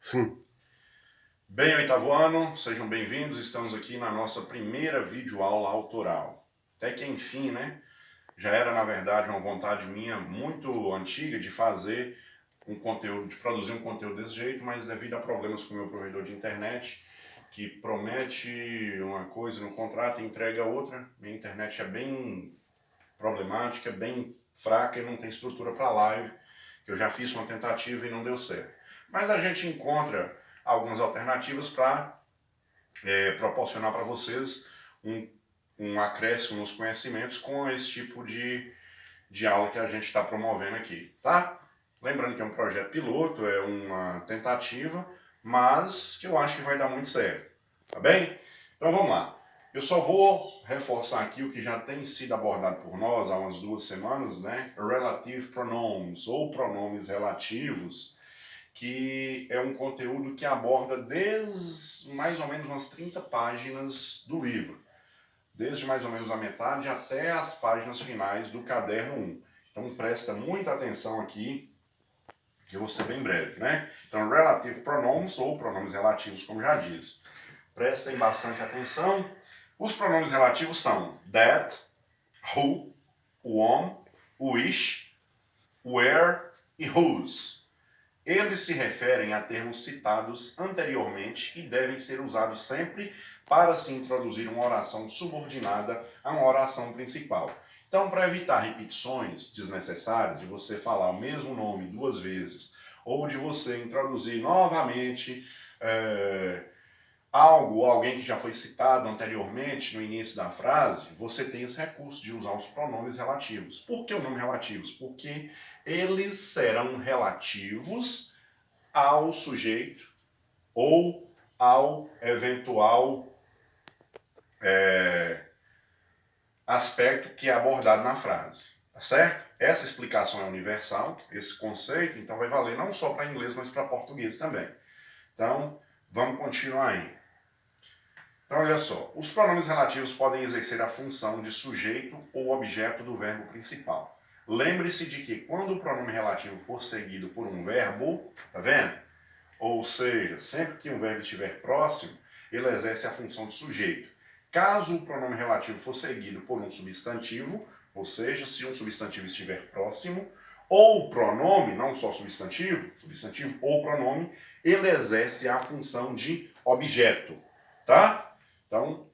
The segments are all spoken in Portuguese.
Sim. Bem, oitavo ano, sejam bem-vindos. Estamos aqui na nossa primeira videoaula autoral. Até que enfim, né? Já era, na verdade, uma vontade minha muito antiga de fazer um conteúdo, de produzir um conteúdo desse jeito, mas devido a problemas com o meu provedor de internet, que promete uma coisa no contrato e entrega outra, minha internet é bem problemática, bem fraca e não tem estrutura para live, que eu já fiz uma tentativa e não deu certo. Mas a gente encontra algumas alternativas para proporcionar para vocês um, um acréscimo nos conhecimentos com esse tipo de aula que a gente está promovendo aqui, tá? Lembrando que é um projeto piloto, é uma tentativa, mas que eu acho que vai dar muito certo, tá bem? Então vamos lá. Eu só vou reforçar aqui o que já tem sido abordado por nós há umas 2 semanas, né? Relative pronouns, ou pronomes relativos, que é um conteúdo que aborda desde mais ou menos umas 30 páginas do livro, desde mais ou menos a metade até as páginas finais do caderno 1. Então presta muita atenção aqui, que eu vou ser bem breve, né? Então, relative pronouns, ou pronomes relativos, como já diz. Prestem bastante atenção. Os pronomes relativos são that, who, whom, which, where e whose. Eles se referem a termos citados anteriormente e devem ser usados sempre para se introduzir uma oração subordinada a uma oração principal. Então, para evitar repetições desnecessárias, de você falar o mesmo nome 2 vezes, ou de você introduzir novamente algo ou alguém que já foi citado anteriormente no início da frase, você tem esse recurso de usar os pronomes relativos. Por que o nome relativos? Porque eles serão relativos ao sujeito ou ao eventual aspecto que é abordado na frase. Tá certo? Essa explicação é universal, esse conceito, então vai valer não só para inglês, mas para português também. Então, vamos continuar aí. Então, olha só, os pronomes relativos podem exercer a função de sujeito ou objeto do verbo principal. Lembre-se de que quando o pronome relativo for seguido por um verbo, tá vendo? Ou seja, sempre que um verbo estiver próximo, ele exerce a função de sujeito. Caso o pronome relativo for seguido por um substantivo, ou seja, se um substantivo estiver próximo, ou pronome, não só substantivo, substantivo ou pronome, ele exerce a função de objeto, tá? Então,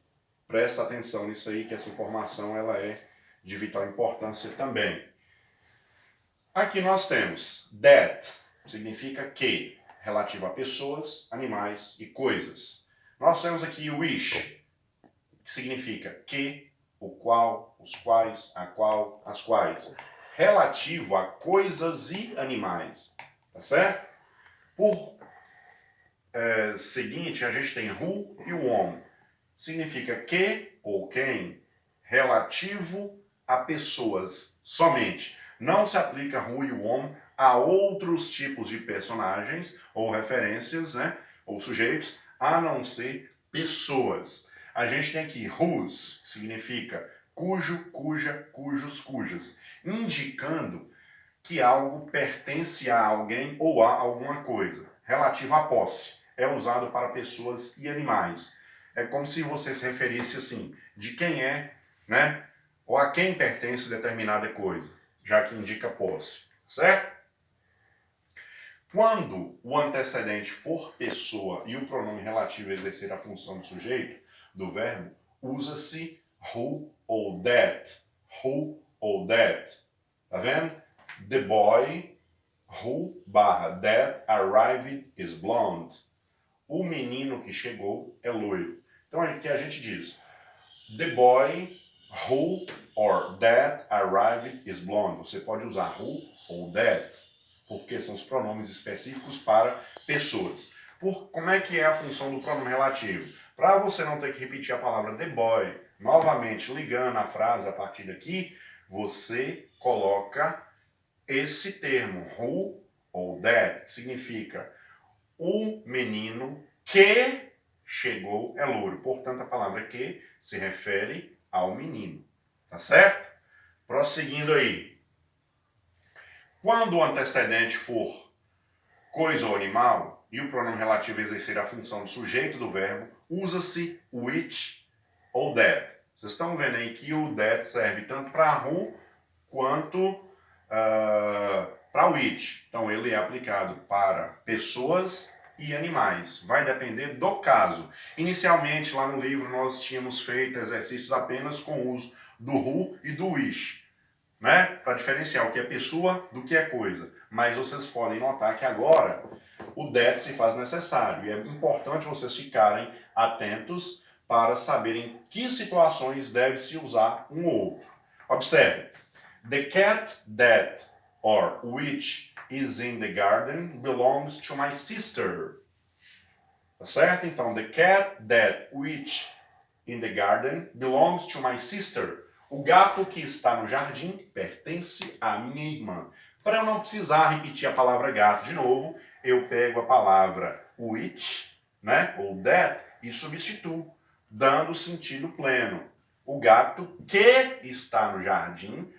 presta atenção nisso aí, que essa informação ela é de vital importância também. Aqui nós temos that, significa que, relativo a pessoas, animais e coisas. Nós temos aqui wish, que significa que, o qual, os quais, a qual, as quais. Relativo a coisas e animais. Tá certo? Por seguinte, a gente tem who e whom. Significa que ou quem, relativo a pessoas somente. Não se aplica who e whom a outros tipos de personagens ou referências, né, ou sujeitos, a não ser pessoas. A gente tem aqui whose, significa cujo, cuja, cujos, cujas, indicando que algo pertence a alguém ou a alguma coisa. Relativo à posse. É usado para pessoas e animais. É como se você se referisse assim, de quem é, né? Ou a quem pertence determinada coisa, já que indica posse. Certo? Quando o antecedente for pessoa e o pronome relativo exercer a função de sujeito do verbo, usa-se who ou that. Who ou that. Tá vendo? The boy who barra that arrived is blonde. O menino que chegou é loiro. Então aqui a gente diz the boy who or that arrived is blonde. Você pode usar who ou that, porque são os pronomes específicos para pessoas. Como é que é a função do pronome relativo? Para você não ter que repetir a palavra the boy novamente ligando a frase a partir daqui, você coloca esse termo, who ou that, que significa o menino que chegou é louro. Portanto, a palavra que se refere ao menino. Tá certo? Prosseguindo aí. Quando o antecedente for coisa ou animal, e o pronome relativo exercer a função de sujeito do verbo, usa-se which ou that. Vocês estão vendo aí que o that serve tanto para who quanto para which. Então ele é aplicado para pessoas e animais. Vai depender do caso. Inicialmente lá no livro nós tínhamos feito exercícios apenas com o uso do who e do which, né? Para diferenciar o que é pessoa do que é coisa. Mas vocês podem notar que agora o that se faz necessário. E é importante vocês ficarem atentos para saberem em que situações deve-se usar um ou outro. Observe. The cat that or which is in the garden belongs to my sister. Tá certo? Então, the cat that which in the garden belongs to my sister. O gato que está no jardim pertence à minha irmã. Para eu não precisar repetir a palavra gato de novo, eu pego a palavra which, né, ou that, e substituo, dando sentido pleno. O gato que está no jardim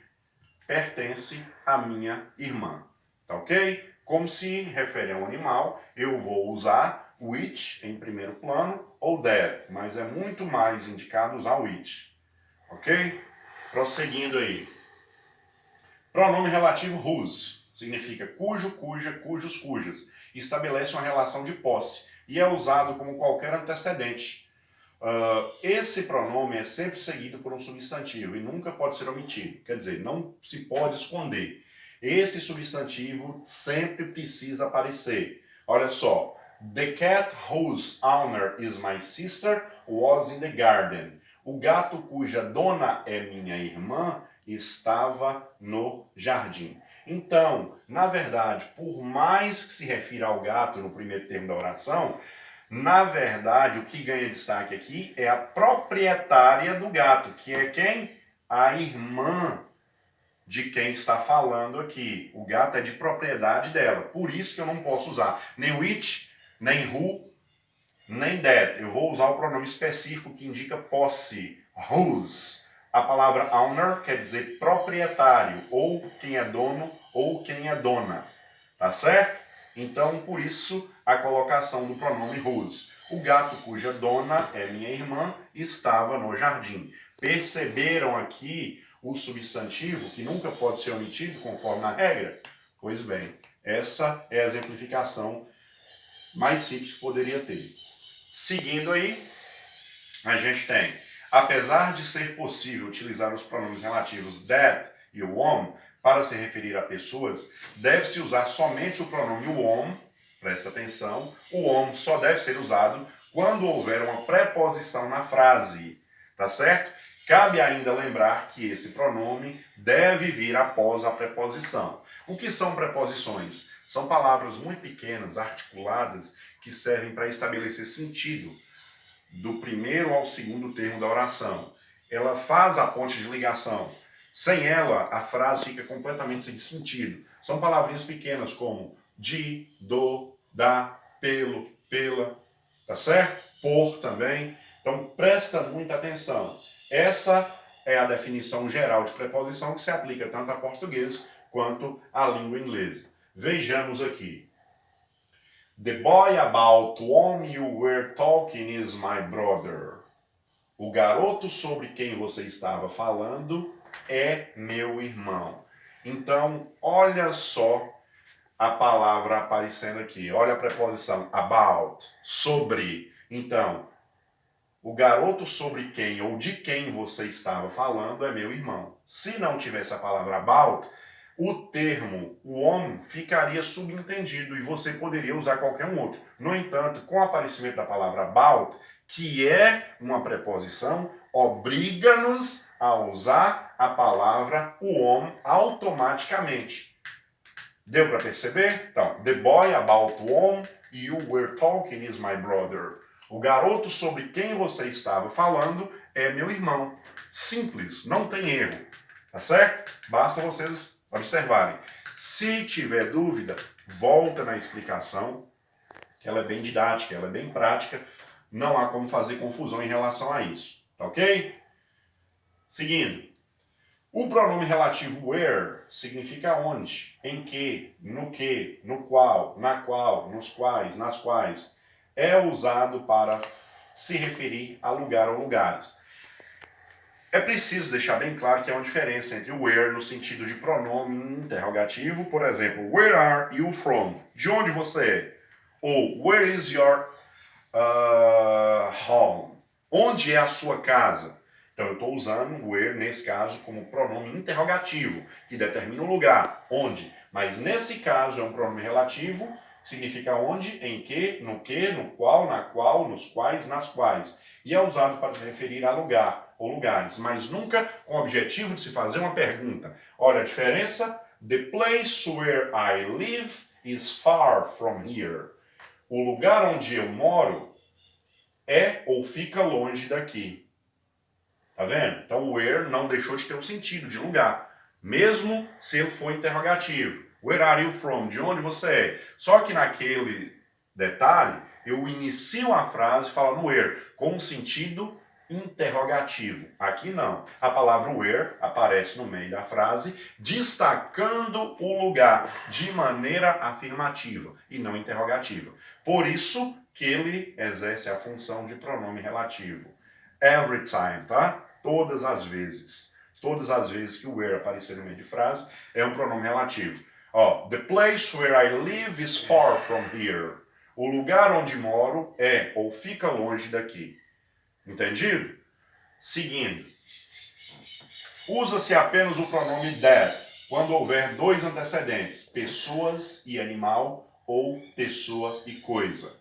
pertence à minha irmã. Tá ok? Como se refere a um animal, eu vou usar which em primeiro plano ou that, mas é muito mais indicado usar which. Ok? Prosseguindo aí. Pronome relativo whose significa cujo, cuja, cujos, cujas. Estabelece uma relação de posse e é usado como qualquer antecedente. Esse pronome é sempre seguido por um substantivo e nunca pode ser omitido. Quer dizer, não se pode esconder. Esse substantivo sempre precisa aparecer. Olha só. The cat whose owner is my sister was in the garden. O gato cuja dona é minha irmã estava no jardim. Então, na verdade, por mais que se refira ao gato no primeiro termo da oração, na verdade, o que ganha destaque aqui é a proprietária do gato, que é quem? A irmã de quem está falando aqui. O gato é de propriedade dela. Por isso que eu não posso usar nem which, nem who, nem that. Eu vou usar o pronome específico que indica posse. Whose. A palavra owner quer dizer proprietário, ou quem é dono, ou quem é dona. Tá certo? Então, por isso, a colocação do pronome whose. O gato cuja dona é minha irmã estava no jardim. Perceberam aqui o substantivo, que nunca pode ser omitido conforme a regra? Pois bem, essa é a exemplificação mais simples que poderia ter. Seguindo aí, a gente tem, apesar de ser possível utilizar os pronomes relativos that e o on para se referir a pessoas, deve-se usar somente o pronome on, presta atenção, o on só deve ser usado quando houver uma preposição na frase, tá certo? Cabe ainda lembrar que esse pronome deve vir após a preposição. O que são preposições? São palavras muito pequenas, articuladas, que servem para estabelecer sentido do primeiro ao segundo termo da oração. Ela faz a ponte de ligação. Sem ela, a frase fica completamente sem sentido. São palavrinhas pequenas como de, do, da, pelo, pela, tá certo? Por também. Então presta muita atenção. Essa é a definição geral de preposição que se aplica tanto a português quanto à língua inglesa. Vejamos aqui. The boy about whom you were talking is my brother. O garoto sobre quem você estava falando é meu irmão. Então, olha só a palavra aparecendo aqui. Olha a preposição about, sobre. Então, o garoto sobre quem ou de quem você estava falando é meu irmão. Se não tivesse a palavra about, o termo on ficaria subentendido e você poderia usar qualquer um outro. No entanto, com o aparecimento da palavra about, que é uma preposição, obriga-nos a usar a palavra on automaticamente. Deu para perceber? Então, the boy about whom you were talking is my brother. O garoto sobre quem você estava falando é meu irmão. Simples, não tem erro. Tá certo? Basta vocês observarem. Se tiver dúvida, volta na explicação, que ela é bem didática, ela é bem prática. Não há como fazer confusão em relação a isso. Tá ok? Seguindo. O pronome relativo where significa onde, em que, no qual, na qual, nos quais, nas quais. É usado para se referir a lugar ou lugares. É preciso deixar bem claro que há uma diferença entre o where no sentido de pronome interrogativo, por exemplo, where are you from? De onde você é? Ou where is your home? Onde é a sua casa? Então eu estou usando where, nesse caso, como pronome interrogativo, que determina o lugar, onde. Mas nesse caso é um pronome relativo, que significa onde, em que, no qual, na qual, nos quais, nas quais. E é usado para se referir a lugar ou lugares, mas nunca com o objetivo de se fazer uma pergunta. Olha a diferença? The place where I live is far from here. O lugar onde eu moro é ou fica longe daqui. Tá vendo? Então, where não deixou de ter um sentido de lugar, mesmo se ele for interrogativo. Where are you from? De onde você é? Só que naquele detalhe, eu inicio a frase falando where, com um sentido interrogativo. Aqui não. A palavra where aparece no meio da frase, destacando o lugar de maneira afirmativa e não interrogativa. Por isso que ele exerce a função de pronome relativo. Every time, tá? Todas as vezes. Todas as vezes que o where aparecer no meio de frase é um pronome relativo. Ó, the place where I live is far from here. O lugar onde moro é ou fica longe daqui. Entendido? Seguindo. Usa-se apenas o pronome that quando houver dois antecedentes, pessoas e animal ou pessoa e coisa.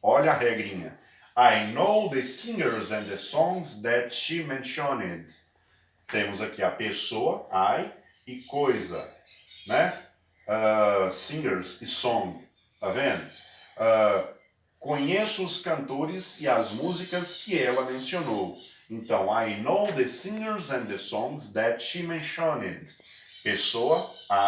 Olha a regrinha. I know the singers and the songs that she mentioned. Temos aqui a pessoa, I, e coisa, né? Singers e song, tá vendo? Conheço os cantores e as músicas que ela mencionou. Então, I know the singers and the songs that she mentioned. Pessoa,